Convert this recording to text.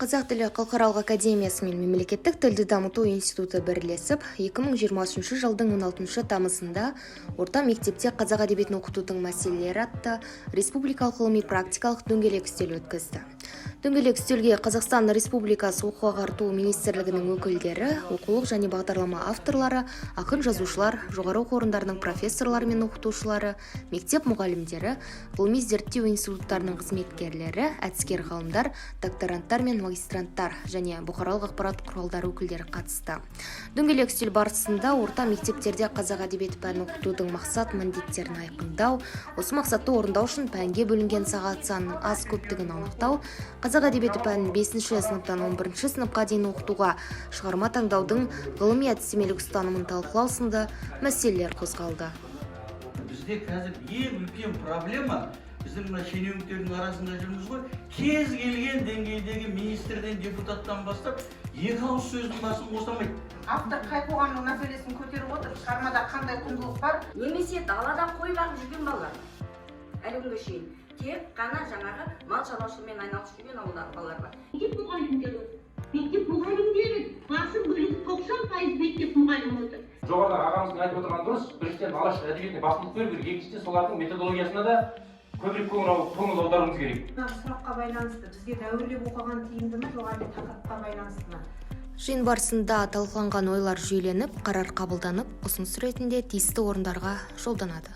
Қазақ тілі халықаралық академиясы мен мемлекеттік тілді дамыту институты бірлесіп, 2023 жылдың 16 тамызында орта мектепте қазақ әдебиетін оқытудың мәселелері атты республикалық ғылыми-практикалық дөңгелек үстел өткізді. Дөңгелек үстелге Қазақстан Республикасы оқу-ағарту министрлігінің өкілдері, оқулық және бағдарлама авторлары, ақын жазушылар, жоғары оқу орындарының профессорлары мен оқытушылары, мектеп мұғалімдері, ғылыми зерттеу институттарының қызметкерлері, әдіскер ғалымдар, докторанттар мен магистранттар және бұқаралық ақпарат құралдары өкілдері қатысты. Дөңгелек үстел барысында орта мектептерде қазақ әдебиеті пәнін оқытудың мақсат-міндеттерін айқындау, осы мақсатты орындау үшін пәнге бөлінген сағат санының аз көптігін анықтау, қазақ әдебиеті пәнін 5-ші сыныптан 11-ші сыныпқа дейін оқытуға шығарма таңдаудың ғылыми әдістемелік ұстанымын талқылау сынды мәселелер қозғалды. Бізде қазір ең үлкен проблема, біздің мына шенеуніктердің арасында жүрміз ғой, кез келген деңгейдегі министрден, депутаттан бастап, екі ауыз сөздің басын қосамайды. Автор қай қоғамның мәселесін көтеріп отыр, шығармада қандай құндылық бар? Немесе далада қой бағып жүрген балалар. Әлі күнге шейін тек қана жаңағы мал шаруашылығымен айналысып жүрген ауылдағы балалар бар. Мектеп мұғалімдері басым бөлігі 90% мектеп мұғалімі отыр. Жоғарыда ағамыздың айтып отырған дұрыс, біріншіден алаш әдебиетіне басымдық беру керек, екіншіден солардың методологиясына да көбірек көңіл аударуымыз керек. Сұраққа байланысты бізге дәуірлеп оқыған тиімді ме, жоғары тақырыпқа байланысты ма? Жиын барысында талқыланған ойлар жүйеленіп, қарар қабылданып, ұсыныс ретінде тиісті орындарға жолданады.